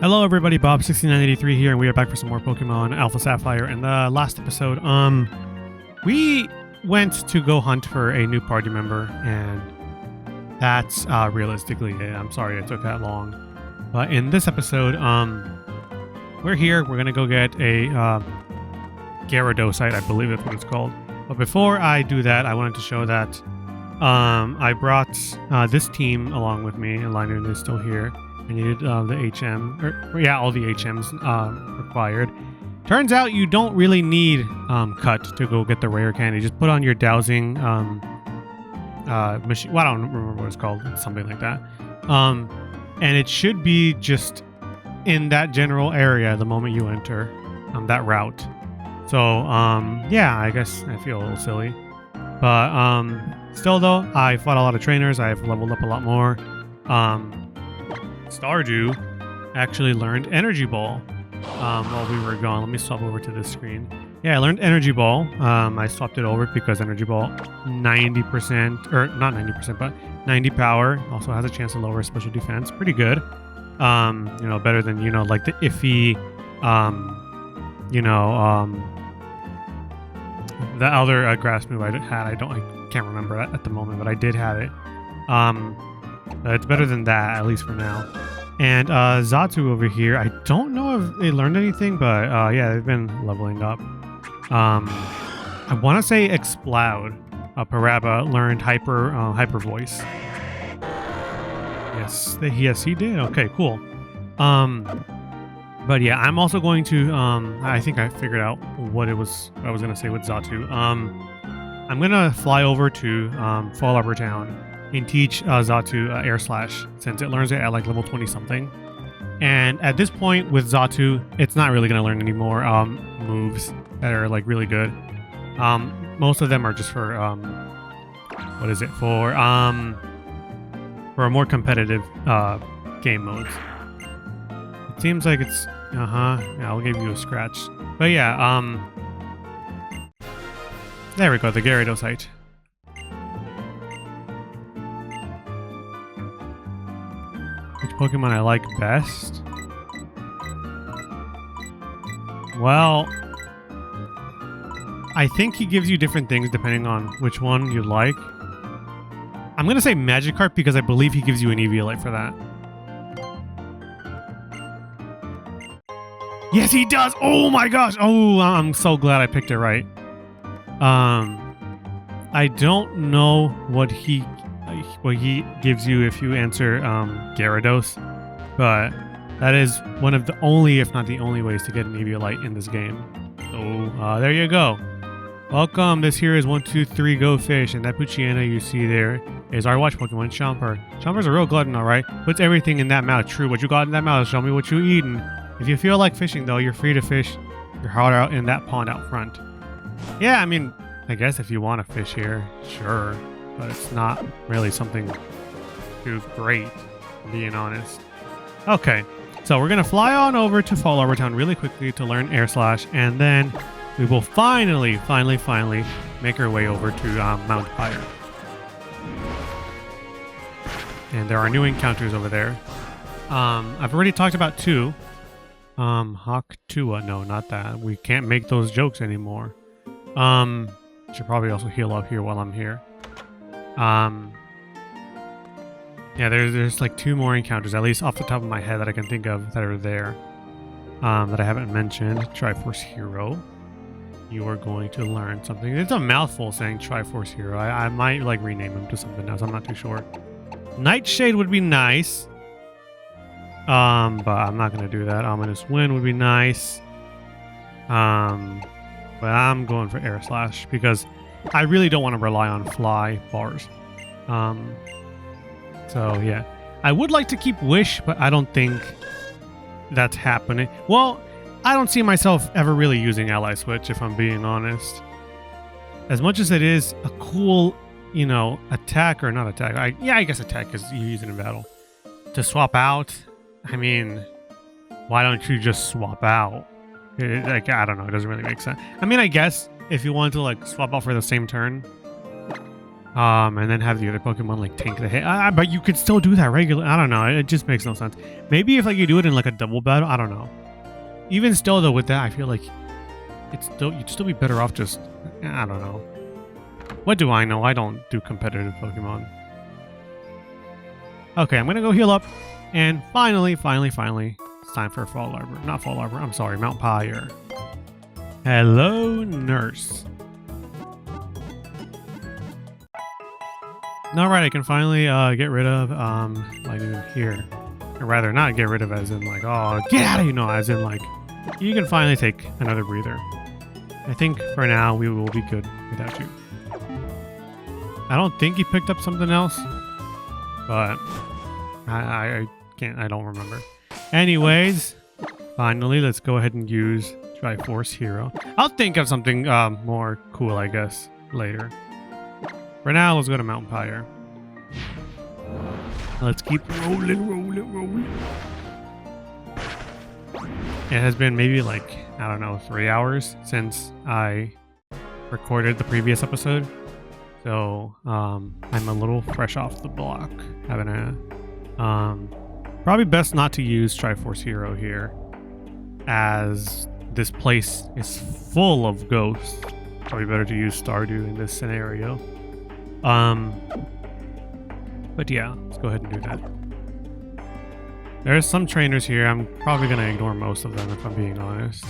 Hello everybody, Bob6983 here, and we are back for some more Pokemon Alpha Sapphire. In the last episode, we went to go hunt for a new party member, and that's realistically it. I'm sorry it took that long. But in this episode, we're here, we're gonna go get a Gyarados, I believe that's what it's called. But before I do that, I wanted to show that I brought this team along with me, and Liner is still here. I needed the HM, all the HMs required. Turns out you don't really need Cut to go get the rare candy. Just put on your dowsing machine. Well, I don't remember what it's called. It's something like that. And it should be just in that general area the moment you enter that route. So, yeah, I guess I feel a little silly. But still, though, I fought a lot of trainers. I've leveled up a lot more. Stardew actually learned Energy Ball while we were gone. Let me swap over to this screen. Yeah, I learned Energy Ball. I swapped it over because Energy Ball 90%, or not 90%, but 90 power. Also has a chance to lower special defense. Pretty good. Better than, like the iffy, the other grass move I had. I can't remember at the moment, but I did have it. It's better than that, at least for now. And Xatu over here, I don't know if they learned anything, but yeah, they've been leveling up. I want to say Exploud. Paraba learned Hyper Voice. Yes, he did. Okay, cool. But yeah, I'm also going to. I think I figured out what I was gonna say with Xatu. I'm gonna fly over to Fall Arbor Town and teach Xatu Air Slash, since it learns it at like level 20 something. And at this point with Xatu, it's not really going to learn any more moves that are like really good. Most of them are just for for more competitive game modes. It seems like it's yeah, I'll give you a scratch. But yeah, there we go, the Gyarados. Which Pokemon I like best? Well, I think he gives you different things depending on which one you like. I'm going to say Magikarp because I believe he gives you an Eviolite for that. Yes, he does! Oh my gosh! Oh, I'm so glad I picked it right. I don't know what he gives you if you answer Gyarados, but that is one of the only, if not the only, ways to get an Eviolite in this game. So there you go. Welcome. This here is 1, 2, 3 Go Fish, and that Poochyena you see there is our watch Pokemon, Chomper. Chomper's a real glutton, alright? Puts everything in that mouth. True, what you got in that mouth, show me what you eating. If you feel like fishing, though, you're free to fish your heart out in that pond out front. Yeah, I mean, I guess if you want to fish here, sure. But it's not really something too great, being honest. Okay, so we're going to fly on over to Fall Arbor Town really quickly to learn Air Slash, and then we will finally make our way over to Mt Pyre. And there are new encounters over there. I've already talked about 2. Hawk-Tua, no, not that. We can't make those jokes anymore. Should probably also heal up here while I'm here. Yeah, there's like 2 more encounters, at least off the top of my head that I can think of that are there, that I haven't mentioned. Triforce Hero. You are going to learn something. It's a mouthful saying Triforce Hero. I might like rename him to something else. I'm not too sure. Nightshade would be nice. But I'm not going to do that. Ominous Wind would be nice. But I'm going for Air Slash because I really don't want to rely on fly bars. So yeah, I would like to keep Wish, but I don't think that's happening. Well, I don't see myself ever really using Ally Switch, if I'm being honest. As much as it is a cool, attack or not attack. I guess attack because you use it in battle. To swap out, I mean, why don't you just swap out? I don't know. It doesn't really make sense. I mean, I guess if you want to like swap out for the same turn, And then have the other Pokemon like tank the hit. But you could still do that regularly. I don't know. It just makes no sense. Maybe if like you do it in like a double battle, I don't know. Even still though, with that, I feel like you'd still be better off just, I don't know. What do I know? I don't do competitive Pokemon. Okay, I'm gonna go heal up, and finally, it's time for Fall Arbor. Not Fall Arbor. I'm sorry, Mount Pyre. Hello, nurse. Alright, I can finally get rid of like in here. Or rather, not get rid of as in like, oh, get out of here, no, as in like, you can finally take another breather. I think for now we will be good without you. I don't think he picked up something else, but I don't remember. Anyways, finally, let's go ahead and use Triforce Hero. I'll think of something more cool, I guess, later. For now, let's go to Mt Pyre. Let's keep rolling. It has been maybe like, I don't know, 3 hours since I recorded the previous episode. So, I'm a little fresh off the block. Having a, probably best not to use Triforce Hero here, as this place is full of ghosts. Probably better to use Stardew in this scenario. But yeah, let's go ahead and do that. There's some trainers here. I'm probably going to ignore most of them if I'm being honest.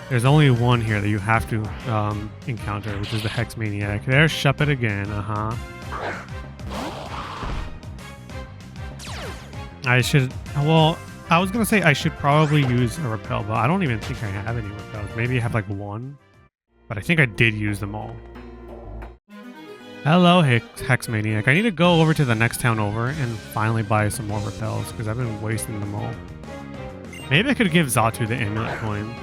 There's only one here that you have to encounter, which is the Hex Maniac. There's Shuppet again, I should, well, I was going to say I should probably use a Repel, but I don't even think I have any Repels. Maybe I have like one, but I think I did use them all. Hello, Hex Maniac. I need to go over to the next town over and finally buy some more Repels, because I've been wasting them all. Maybe I could give Xatu the Amulet Coin.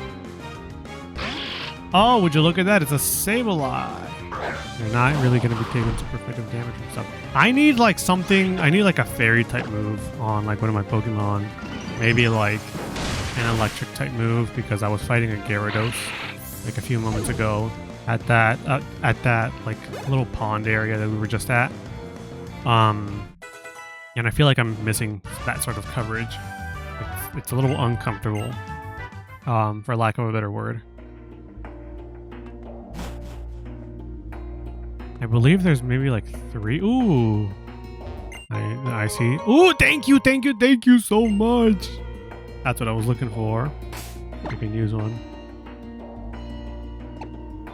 Oh, would you look at that? It's a Sableye. You're not really going to be taking super effective damage from stuff. I need like something, I need like a fairy type move on like one of my Pokemon. Maybe like an electric type move, because I was fighting a Gyarados like a few moments ago at that like little pond area that we were just at. And I feel like I'm missing that sort of coverage. It's a little uncomfortable, for lack of a better word. I believe there's maybe like 3. Ooh. I see. Ooh, thank you so much. That's what I was looking for. You can use one.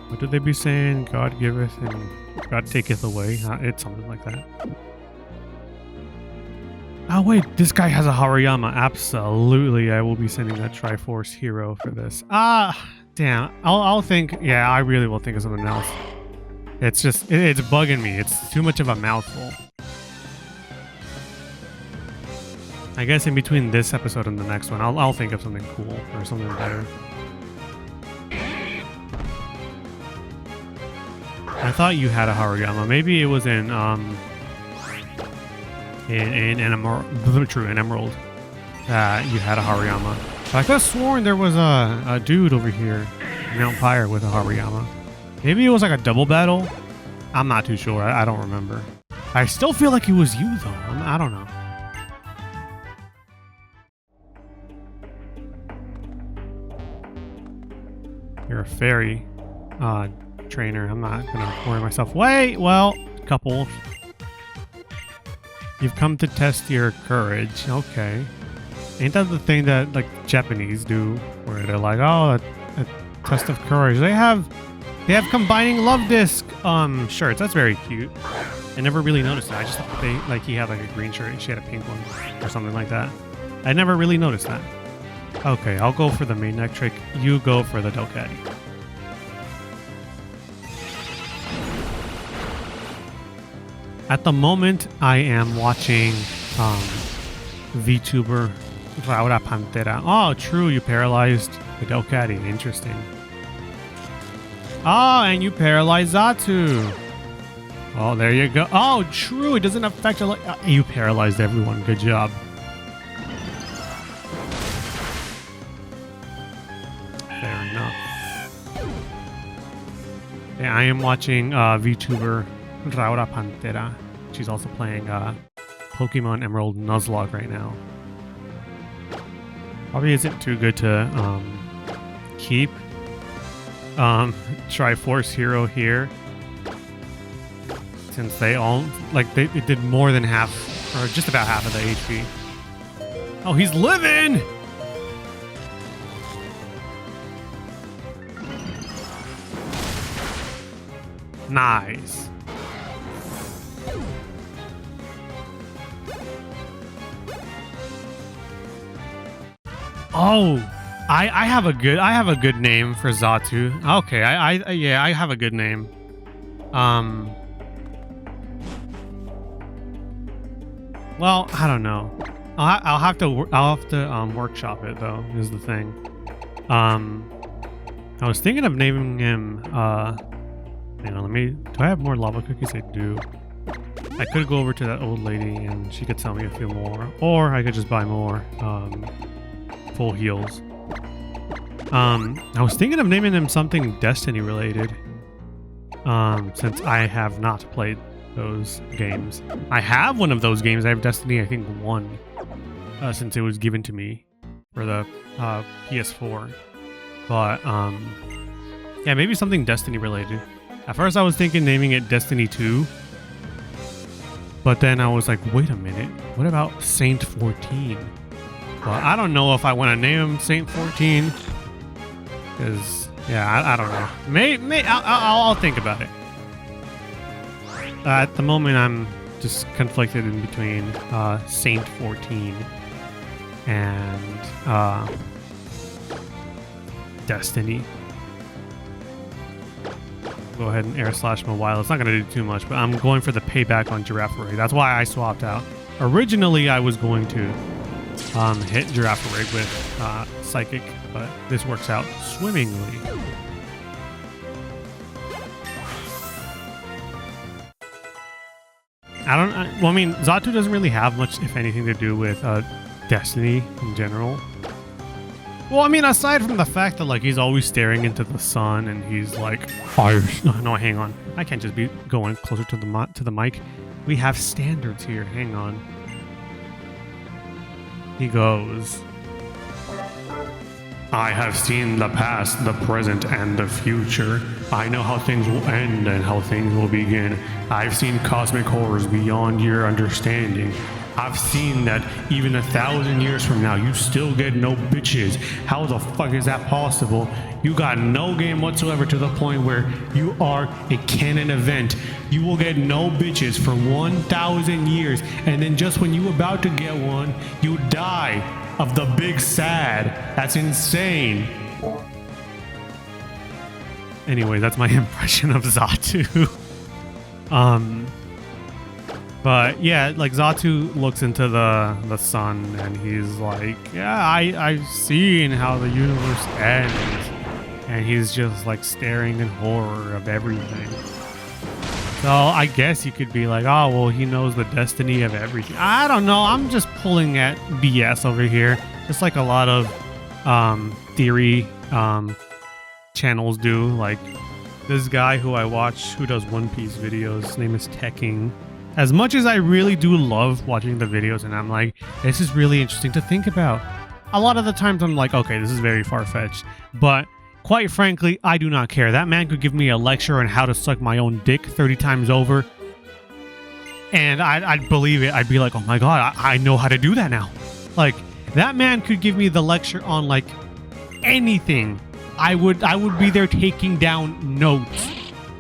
What did they be saying? God giveth and God taketh away. It's something like that. Oh wait, this guy has a Hariyama. Absolutely, I will be sending that Triforce Hero for this. Damn. I'll think. Yeah, I really will think of something else. It's just, it's bugging me. It's too much of a mouthful. I guess in between this episode and the next one, I'll think of something cool or something better. I thought you had a Hariyama. Maybe it was in Emerald that you had a Hariyama. But I could have sworn there was a dude over here in Mt Pyre with a Hariyama. Maybe it was like a double battle. I'm not too sure. I don't remember. I still feel like it was you though. I don't know. You're a fairy trainer. I'm not gonna worry myself. Wait, well, couple. You've come to test your courage. Okay. Ain't that the thing that like Japanese do, where they're like, oh, a test of courage? They have combining love disc shirts. That's very cute. I never really noticed that. I just thought he had like a green shirt and she had a pink one or something like that. I never really noticed that. Okay, I'll go for the main neck trick. You go for the Delcatty. At the moment, I am watching VTuber Laura Pantera. Oh, true. You paralyzed the Delcatty. Interesting. Oh, and you paralyzed Xatu. Oh, there you go. Oh, true. It doesn't affect... you paralyzed everyone. Good job. Fair enough. Yeah, I am watching VTuber Raura Pantera. She's also playing Pokemon Emerald Nuzlocke right now. Probably isn't too good to keep. Triforce Hero here. Since they all, like, it did more than half, or just about half of the HP. Oh, he's living! Nice. Oh, I have a good name for Xatu. Okay, yeah, I have a good name. Well, I don't know. I'll have to workshop it though. Is the thing. I was thinking of naming him. Hang on, do I have more lava cookies? I do. I could go over to that old lady and she could sell me a few more, or I could just buy more full heals. I was thinking of naming him something Destiny related. Since I have not played those games. I have one of those games. I have Destiny, I think 1, since it was given to me for the PS4. But yeah, maybe something Destiny related. At first I was thinking naming it Destiny 2, but then I was like, wait a minute, what about Saint 14? Well, I don't know if I want to name him Saint 14, because yeah, I don't know. I'll think about it. At the moment, I'm just conflicted in between Saint 14 and Destiny. Go ahead and air slash mobile. It's not going to do too much, but I'm going for the payback on Giraffe Rig. That's why I swapped out. Originally, I was going to hit Giraffe Rig with Psychic, but this works out swimmingly. Well, I mean, Xatu doesn't really have much, if anything, to do with Destiny in general. Well, I mean, aside from the fact that, like, he's always staring into the sun and he's like, fire. No, hang on. I can't just be going closer to the mic. We have standards here. Hang on. He goes, I have seen the past, the present, and the future. I know how things will end and how things will begin. I've seen cosmic horrors beyond your understanding. I've seen that even 1,000 years from now, you still get no bitches. How the fuck is that possible? You got no game whatsoever to the point where you are a canon event. You will get no bitches for 1,000 years, and then just when you about to get one, you die of the big sad. That's insane. Anyway, that's my impression of Xatu. But yeah, like Xatu looks into the sun and he's like, yeah, I've seen how the universe ends. And he's just like staring in horror of everything. So I guess you could be like, oh, well, he knows the destiny of everything. I don't know. I'm just pulling at BS over here. Just like a lot of theory channels do. Like this guy who I watch who does One Piece videos, his name is Tekking. As much as I really do love watching the videos and I'm like, this is really interesting to think about. A lot of the times I'm like, okay, this is very far-fetched. But quite frankly, I do not care. That man could give me a lecture on how to suck my own dick 30 times over. And I'd believe it. I'd be like, oh my God, I know how to do that now. Like, that man could give me the lecture on like anything. I would be there taking down notes.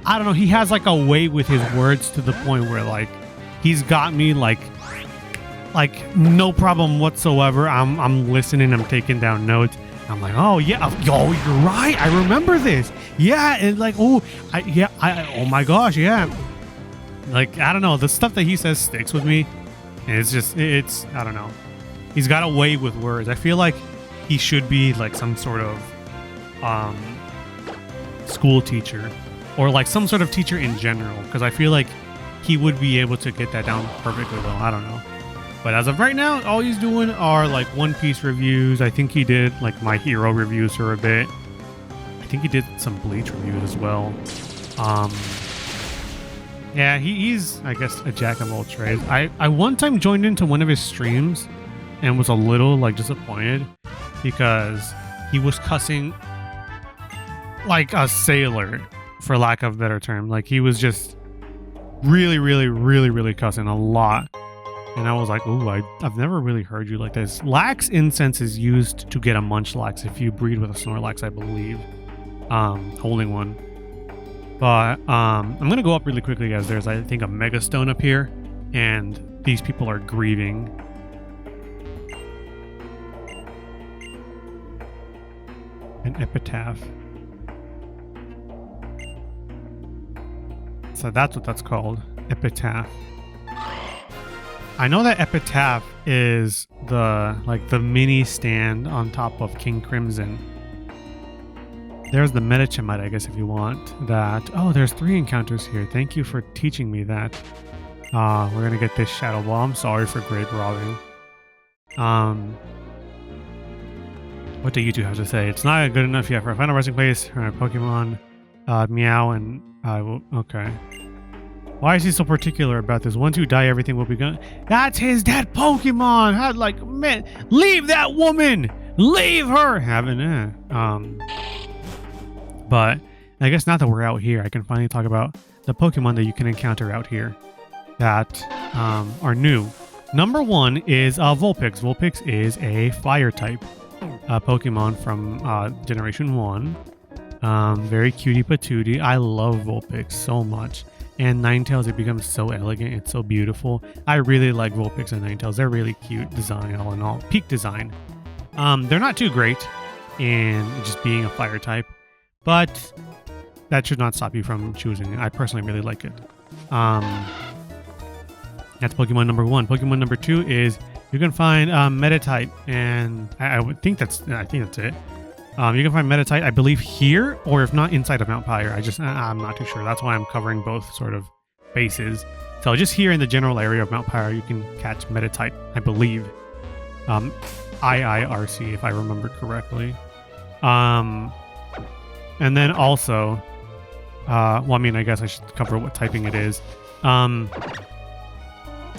I don't know. He has like a way with his words to the point where like, he's got me like no problem whatsoever. I'm listening. I'm taking down notes. I'm like, oh yeah, yo, you're right. I remember this. Yeah, and like, oh, oh my gosh, yeah. Like, I don't know, the stuff that he says sticks with me. And it's I don't know. He's got a way with words. I feel like he should be like some sort of school teacher or like some sort of teacher in general, because I feel like he would be able to get that down perfectly well. I don't know. But as of right now, all he's doing are like One Piece reviews. I think he did like My Hero reviews for a bit. I think he did some Bleach reviews as well. Yeah, he's, I guess, a jack of all trades. I one time joined into one of his streams and was a little, like, disappointed because he was cussing like a sailor, for lack of a better term. Like, he was just really cussing a lot. And I was like, ooh, I've never really heard you like this. Lax incense is used to get a munchlax if you breed with a Snorlax, I believe. Holding one. But I'm gonna go up really quickly, as there's, I think, a Mega Stone up here, and these people are grieving. An epitaph. So that's what that's called, epitaph. I know that epitaph is the mini stand on top of King Crimson. There's the Metachemite, I guess, if you want that. Oh, there's 3 encounters here. Thank you for teaching me that. We're gonna get this Shadow Ball. I'm sorry for grade robbing. What do you two have to say? It's not good enough yet for a final resting place for my Pokemon. Meow and I will. Okay. Why is he so particular about this? Once you die, everything will be gone. That's his dead Pokemon. How, like, man, leave that woman. Leave her. Haven't it? But I guess now that we're out here, I can finally talk about the Pokemon that you can encounter out here that are new. Number 1 is Vulpix. Vulpix is a fire type Pokemon from Generation 1. Very cutie patootie. I love Vulpix so much. And Ninetales, it becomes so elegant. It's so beautiful. I really like Vulpix and Ninetales. They're really cute design, all in all. Peak design. They're not too great in just being a fire type, but that should not stop you from choosing it. I personally really like it. That's Pokemon number 1. Pokemon number 2 is you can find Meditite, and I would think that's it. You can find Meditite, I believe, here, or if not, inside of Mount Pyre. I'm not too sure. That's why I'm covering both sort of bases. So just here in the general area of Mount Pyre, you can catch Meditite, I believe. IIRC, if I remember correctly. And then also, well, I mean, I guess I should cover what typing it is.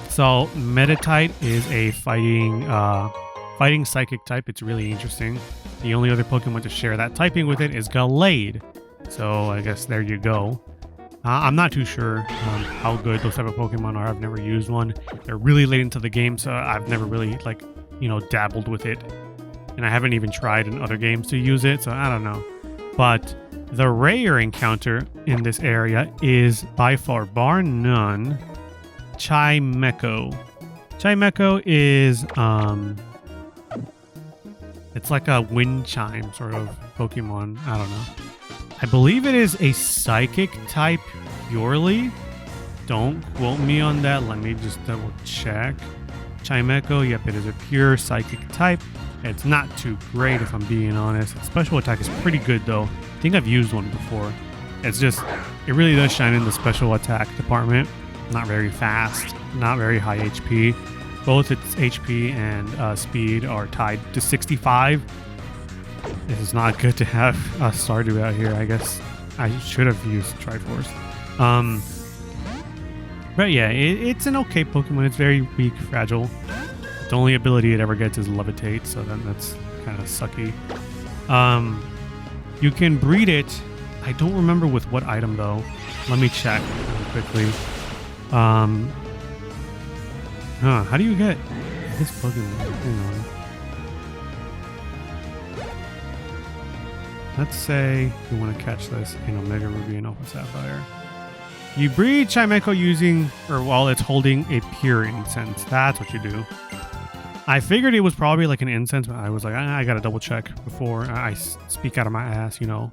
So Meditite is a fighting psychic type. It's really interesting. The only other Pokemon to share that typing with it is Gallade. So I guess there you go. I'm not too sure how good those type of Pokemon are. I've never used one. They're really late into the game, so I've never really, like, dabbled with it. And I haven't even tried in other games to use it, so I don't know. But the rare encounter in this area is by far, bar none, Chimecho. Chimecho is it's like a wind chime sort of Pokemon. I don't know. I believe it is a psychic type purely. Don't quote me on that. Let me just double check. Chimecho, yep, it is a pure psychic type. It's not too great, if I'm being honest. Its special attack is pretty good though. I think I've used one before. It's just, it really does shine in the special attack department. Not very fast, not very high HP. Both its HP and speed are tied to 65. This is not good to have a Stardew out here. I guess I should have used Triforce. But yeah, it's an okay Pokemon. It's very weak, fragile. The only ability it ever gets is Levitate, so then that's kind of sucky. You can breed it. I don't remember with what item though. Let me check quickly. How do you get this Pokemon? Hang on. Let's say you want to catch this in Omega Ruby and Alpha Sapphire. You breed Chimecho using, or while it's holding a pure incense. That's what you do. I figured it was probably like an incense, but I was like, I gotta double check before I speak out of my ass, So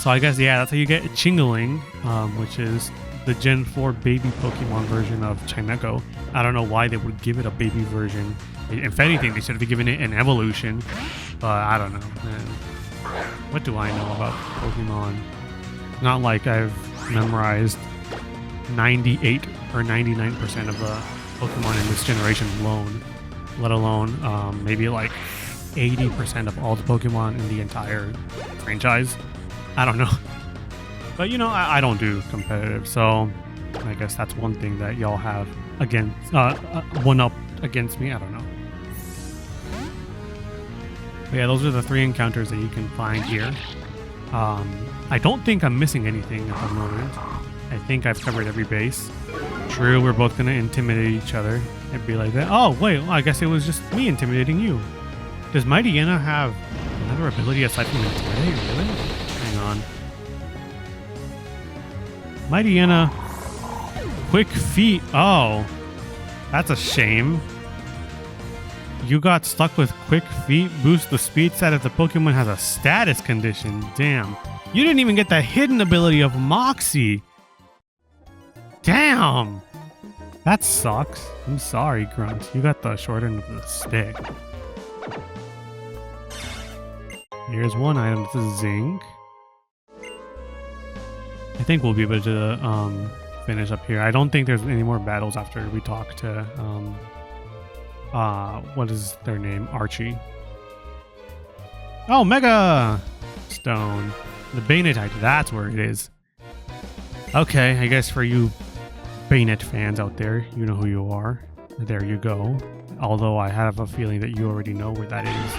I guess, yeah, that's how you get Chingling, which is the Gen 4 baby Pokemon version of Chimecho. I don't know why they would give it a baby version. If anything, they should have given it an evolution. But I don't know, man. What do I know about Pokemon? Not like I've memorized 98 or 99% of the Pokemon in this generation alone. Let alone maybe like 80% of all the Pokemon in the entire franchise. I don't know. But you know, I don't do competitive, so I guess that's one thing that y'all have against one up against me. I don't know. But yeah, those are the 3 encounters that you can find here. I don't think I'm missing anything at the moment. I think I've covered every base. True, we're both gonna intimidate each other. It'd be like that. Oh wait, well, I guess it was just me intimidating you. Does Mighty Yenna have another ability aside from intimidate? Really? Hang on. Mighty Yenna, quick feet. Oh, that's a shame. You got stuck with quick feet. Boost the speed stat if the Pokemon has a status condition. Damn. You didn't even get the hidden ability of Moxie. Damn. That sucks. I'm sorry, Grunt. You got the short end of the stick. Here's one item. This is Zinc. I think we'll be able to finish up here. I don't think there's any more battles after we talk to what is their name? Archie. Oh, Mega Stone. The Banetite. That's where it is. Okay, I guess for you Bayonet fans out there, you know who you are. There you go. Although I have a feeling that you already know where that is.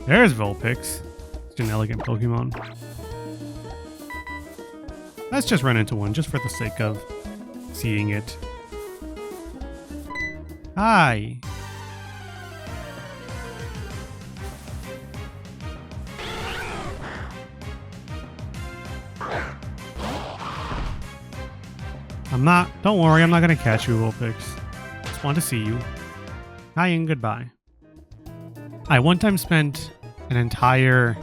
There's Vulpix. It's an elegant Pokemon. Let's just run into one just for the sake of seeing it. Hi. Don't worry, I'm not gonna catch you, Vulpix. Just want to see you. Hi and goodbye. I one time spent an entire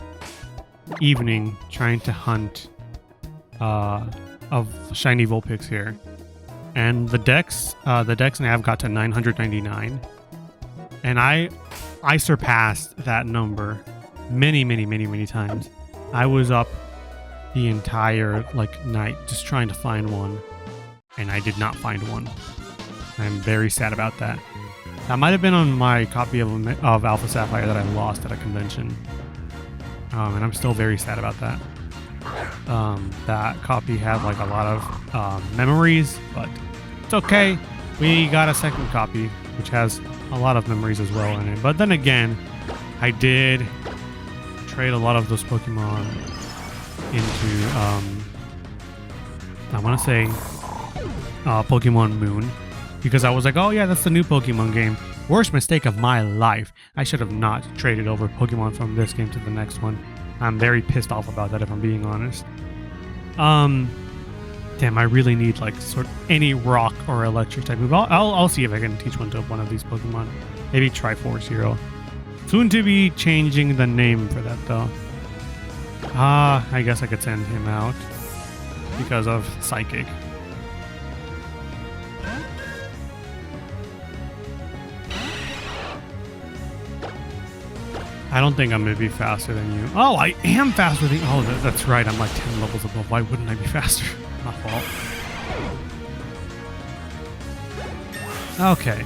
evening trying to hunt of shiny Vulpix here. And the dex nav got to 999. And I surpassed that number many times. I was up the entire night just trying to find one, and I did not find one. I'm very sad about that. That might have been on my copy of Alpha Sapphire that I lost at a convention. And I'm still very sad about that. That copy had a lot of memories, but it's okay. We got a second copy, which has a lot of memories as well in it. But then again, I did trade a lot of those Pokemon into, I want to say, Pokemon Moon, because I was like, oh yeah, that's the new Pokemon game. Worst mistake of my life. I should have not traded over Pokemon from this game to the next one. I'm very pissed off about that, if I'm being honest. Damn, I really need sort of any rock or electric type move. I'll see if I can teach one to one of these Pokemon. Maybe Triforce Hero. Soon to be changing the name for that though. I guess I could send him out because of Psychic. I don't think I'm going to be faster than you. Oh, I am faster than you. Oh, that's right. I'm 10 levels above. Why wouldn't I be faster? My fault. Okay.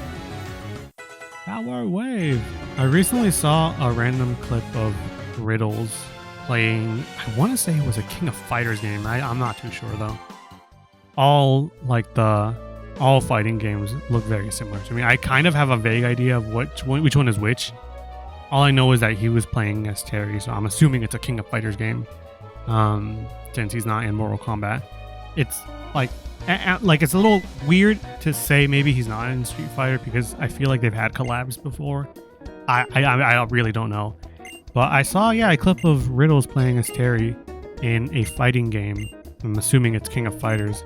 Power Wave. I recently saw a random clip of Riddles playing, I want to say it was a King of Fighters game. I'm not too sure though. All fighting games look very similar to me. I kind of have a vague idea of which one is which. All I know is that he was playing as Terry, so I'm assuming it's a King of Fighters game, since he's not in Mortal Kombat. It's it's a little weird to say maybe he's not in Street Fighter because I feel like they've had collabs before. I really don't know, but I saw a clip of Riddles playing as Terry in a fighting game. I'm assuming it's King of Fighters,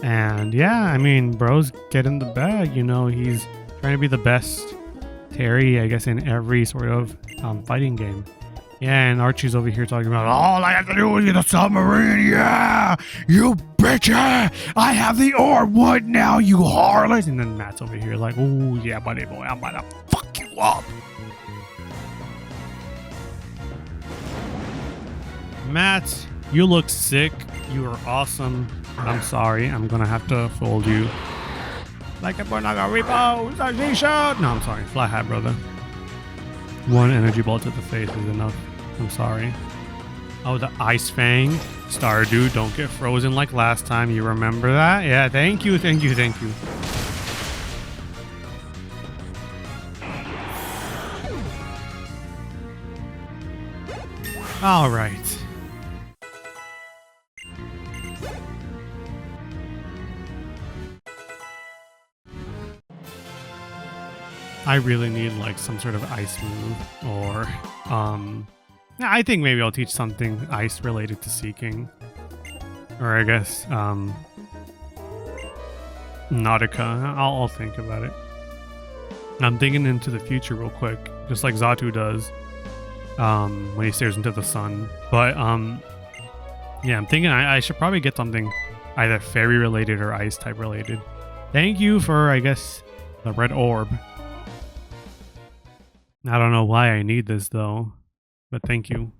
and yeah, I mean, bro's getting the bag. You know, he's trying to be the best Terry, I guess, in every sort of fighting game. Yeah, and Archie's over here talking about, all I have to do is get a submarine. Yeah, you bitch. I have the orb. What now, you harlot? And then Matt's over here like, oh yeah, buddy boy, I'm about to fuck you up. Matt, you look sick. You are awesome. But I'm sorry. I'm gonna have to fold you. Like a Bornaga Repo, Sargation! No, I'm sorry. Fly Hat, brother. One energy ball to the face is enough. I'm sorry. Oh, the Ice Fang. Stardew, don't get frozen like last time. You remember that? Yeah, thank you, thank you, thank you. All right. I really need like some sort of ice move or I think maybe I'll teach something ice related to Seeking. Or I guess Nautica. I'll think about it. I'm thinking into the future real quick, just like Xatu does when he stares into the sun. But yeah, I'm thinking I should probably get something either fairy related or ice type related. Thank you for, I guess, the red orb. I don't know why I need this though, but thank you.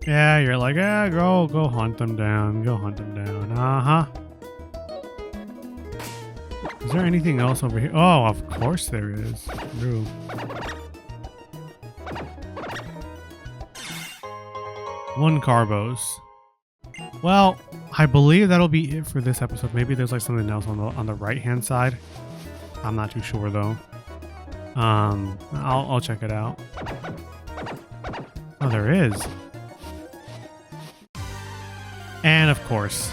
Yeah, you're like, yeah, go hunt them down. Go hunt them down. Uh-huh. Is there anything else over here? Oh, of course there is. True. One Carbos. Well, I believe that'll be it for this episode. Maybe there's like something else on the right-hand side. I'm not too sure though. I'll check it out. Oh, there is. And of course,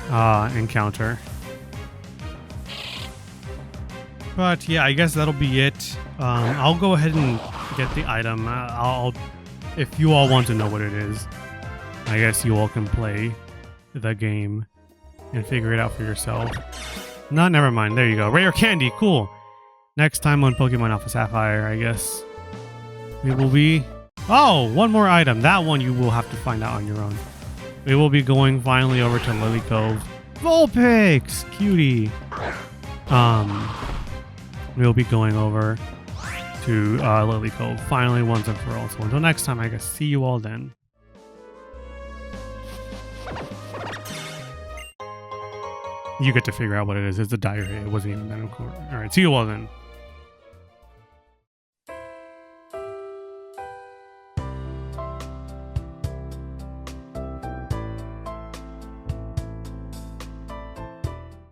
encounter. But yeah, I guess that'll be it. I'll go ahead and get the item. If you all want to know what it is, I guess you all can play the game and figure it out for yourself. No, never mind. There you go. Rare candy. Cool. Next time on Pokemon Alpha Sapphire, I guess it will be... Oh, one more item. That one you will have to find out on your own. We will be going finally over to Lily Cove. Vulpix! Cutie! We'll be going over to Lily Cove finally once and for all. So until next time, I guess see you all then. You get to figure out what it is. It's a diarrhea. It wasn't even that important. Alright, see you all then.